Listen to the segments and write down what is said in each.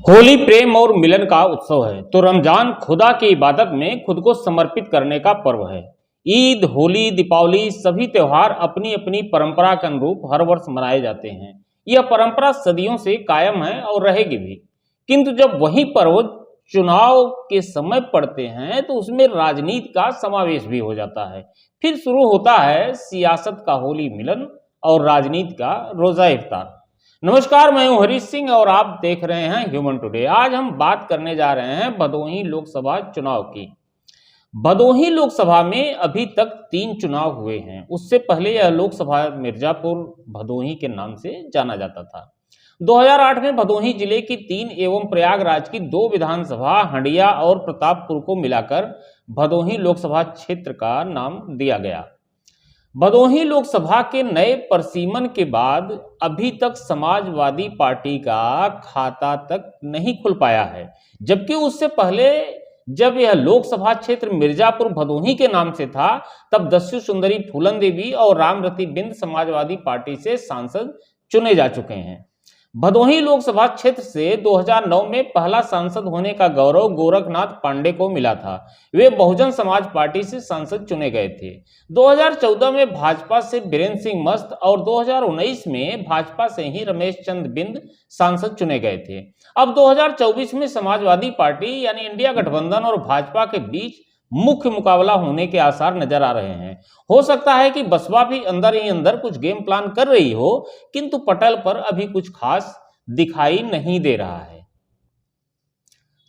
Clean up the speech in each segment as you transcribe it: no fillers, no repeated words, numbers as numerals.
होली प्रेम और मिलन का उत्सव है तो रमजान खुदा की इबादत में खुद को समर्पित करने का पर्व है। ईद, होली, दीपावली सभी त्योहार अपनी अपनी परंपरा के अनुरूप हर वर्ष मनाए जाते हैं। यह परंपरा सदियों से कायम है और रहेगी भी। किंतु जब वही पर्व चुनाव के समय पड़ते हैं तो उसमें राजनीति का समावेश भी हो जाता है। फिर शुरू होता है सियासत का होली मिलन और राजनीति का रोजा इफ्तार। नमस्कार, मैं हूं हरीश सिंह और आप देख रहे हैं ह्यूमन टुडे। आज हम बात करने जा रहे हैं भदोही लोकसभा चुनाव की। भदोही लोकसभा में अभी तक 3 चुनाव हुए हैं। उससे पहले यह लोकसभा मिर्जापुर भदोही के नाम से जाना जाता था। 2008 में भदोही जिले की 3 एवं प्रयागराज की 2 विधानसभा हंडिया और प्रतापपुर को मिलाकर भदोही लोकसभा क्षेत्र का नाम दिया गया। भदोही लोकसभा के नए परिसीमन के बाद अभी तक समाजवादी पार्टी का खाता तक नहीं खुल पाया है, जबकि उससे पहले जब यह लोकसभा क्षेत्र मिर्जापुर भदोही के नाम से था तब दस्यु सुंदरी फूलन देवी और रामरती बिंद समाजवादी पार्टी से सांसद चुने जा चुके हैं। भदोही लोकसभा क्षेत्र से 2009 में पहला सांसद होने का गौरव गोरखनाथ पांडे को मिला था। वे बहुजन समाज पार्टी से सांसद चुने गए थे। 2014 में भाजपा से बीरेंद्र सिंह मस्त और 2019 में भाजपा से ही रमेश चंद्र बिंद सांसद चुने गए थे। अब 2024 में समाजवादी पार्टी यानी इंडिया गठबंधन और भाजपा के बीच मुख्य मुकाबला होने के आसार नजर आ रहे हैं। हो सकता है कि बसपा भी अंदर ही अंदर कुछ गेम प्लान कर रही हो, किंतु पटल पर अभी कुछ खास दिखाई नहीं दे रहा है।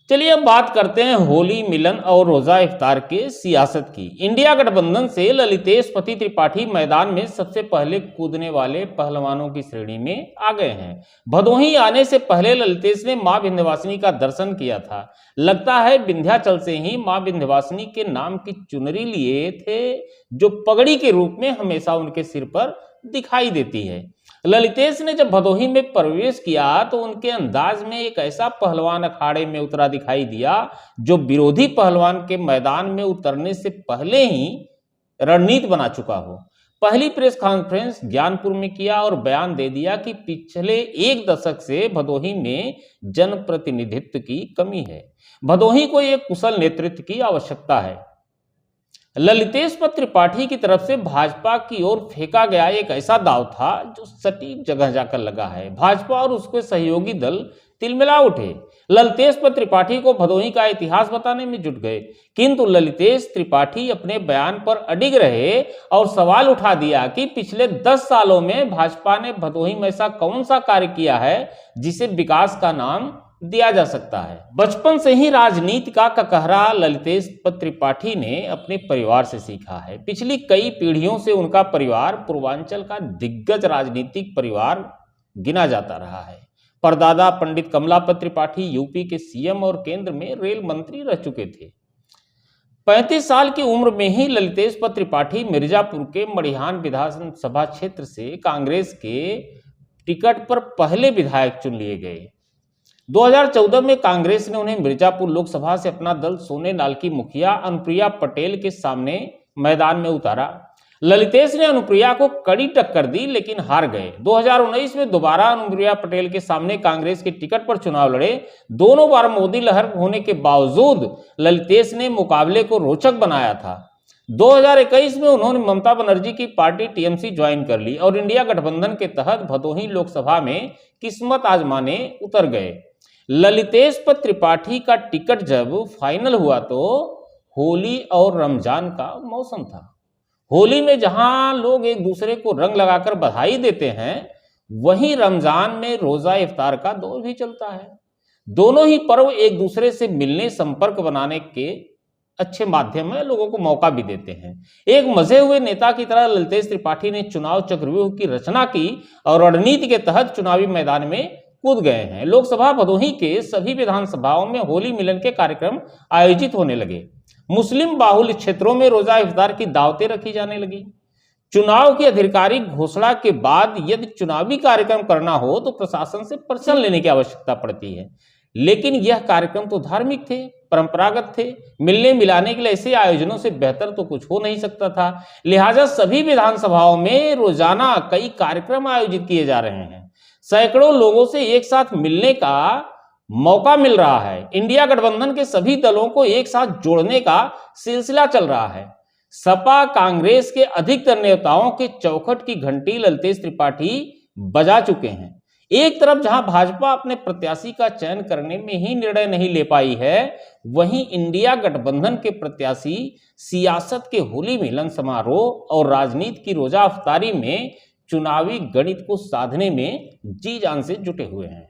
चलिए अब बात करते हैं होली मिलन और रोजा इफ्तार के सियासत की। इंडिया गठबंधन से ललितेश पति त्रिपाठी मैदान में सबसे पहले कूदने वाले पहलवानों की श्रेणी में आ गए हैं। भदोही आने से पहले ललितेश ने मां विंध्यवासिनी का दर्शन किया था। लगता है विंध्याचल से ही मां विंध्यवासिनी के नाम की चुनरी लिए थे, जो पगड़ी के रूप में हमेशा उनके सिर पर दिखाई देती है। ललितेश ने जब भदोही में प्रवेश किया तो उनके अंदाज में एक ऐसा पहलवान अखाड़े में उतरा दिखाई दिया जो विरोधी पहलवान के मैदान में उतरने से पहले ही रणनीति बना चुका हो। पहली प्रेस कॉन्फ्रेंस ज्ञानपुर में किया और बयान दे दिया कि पिछले 1 दशक से भदोही में जनप्रतिनिधित्व की कमी है। भदोही को एक कुशल नेतृत्व की आवश्यकता है। ललितेश त्रिपाठी की तरफ से भाजपा की ओर फेंका गया एक ऐसा दाव था जो सटीक जगह जाकर लगा है। भाजपा और उसके सहयोगी दल तिलमिला उठे। ललितेश त्रिपाठी को भदोही का इतिहास बताने में जुट गए, किंतु ललितेश त्रिपाठी अपने बयान पर अडिग रहे और सवाल उठा दिया कि पिछले 10 सालों में भाजपा ने भदोही में ऐसा कौन सा कार्य किया है जिसे विकास का नाम दिया जा सकता है। बचपन से ही राजनीति का ककहरा ललितेश त्रिपाठी ने अपने परिवार से सीखा है। पिछली कई पीढ़ियों से उनका परिवार पूर्वांचल का दिग्गज राजनीतिक परिवार गिना जाता रहा है। परदादा पंडित कमलापत त्रिपाठी यूपी के सीएम और केंद्र में रेल मंत्री रह चुके थे। 35 साल की उम्र में ही ललितेश त्रिपाठी मिर्जापुर के मड़िहान विधानसभा क्षेत्र से कांग्रेस के टिकट पर पहले विधायक चुन लिए गए। 2014 में कांग्रेस ने उन्हें मिर्जापुर लोकसभा से अपना दल सोने नाल की मुखिया अनुप्रिया पटेल के सामने मैदान में उतारा। ललितेश ने अनुप्रिया को कड़ी टक्कर दी लेकिन हार गए। 2019 में दोबारा अनुप्रिया पटेल के सामने कांग्रेस के टिकट पर चुनाव लड़े। दोनों बार मोदी लहर होने के बावजूद ललितेश ने मुकाबले को रोचक बनाया था। 2021 में उन्होंने ममता बनर्जी की पार्टी टीएमसी ज्वाइन कर ली और इंडिया गठबंधन के तहत भदोही लोकसभा में किस्मत आजमाने उतर गए। ललितेश त्रिपाठी का टिकट जब फाइनल हुआ तो होली और रमजान का मौसम था। होली में जहां लोग एक दूसरे को रंग लगाकर बधाई देते हैं, वहीं रमजान में रोजा इफ्तार का दौर भी चलता है। दोनों ही पर्व एक दूसरे से मिलने, संपर्क बनाने के अच्छे माध्यम है, लोगों को मौका भी देते हैं। एक मजे हुए नेता की तरह ललितेश त्रिपाठी ने चुनाव चक्रव्यूह की रचना की और रणनीति के तहत चुनावी मैदान में कूद गए हैं। लोकसभा भदोही के सभी विधानसभाओं में होली मिलन के कार्यक्रम आयोजित होने लगे। मुस्लिम बाहुल्य क्षेत्रों में रोजा इफ्तार की दावतें रखी जाने लगी। चुनाव की आधिकारिक घोषणा के बाद यदि चुनावी कार्यक्रम करना हो तो प्रशासन से परमिशन लेने की आवश्यकता पड़ती है, लेकिन यह कार्यक्रम तो धार्मिक थे, परंपरागत थे। मिलने मिलाने के लिए ऐसे आयोजनों से बेहतर तो कुछ हो नहीं सकता था। लिहाजा सभी विधानसभाओं में रोजाना कई कार्यक्रम आयोजित किए जा रहे हैं। सैकड़ों लोगों से एक साथ मिलने का मौका मिल रहा है। इंडिया गठबंधन के सभी दलों को एक साथ जोड़ने का सिलसिला चल रहा है। सपा कांग्रेस के अधिकतर नेताओं के चौखट की घंटी ललतेश त्रिपाठी बजा चुके हैं। एक तरफ जहां भाजपा अपने प्रत्याशी का चयन करने में ही निर्णय नहीं ले पाई है, वहीं इंडिया गठबंधन के प्रत्याशी सियासत के होली मिलन समारोह और राजनीति की रोजा अफ्तारी में चुनावी गणित को साधने में जी जान से जुटे हुए हैं।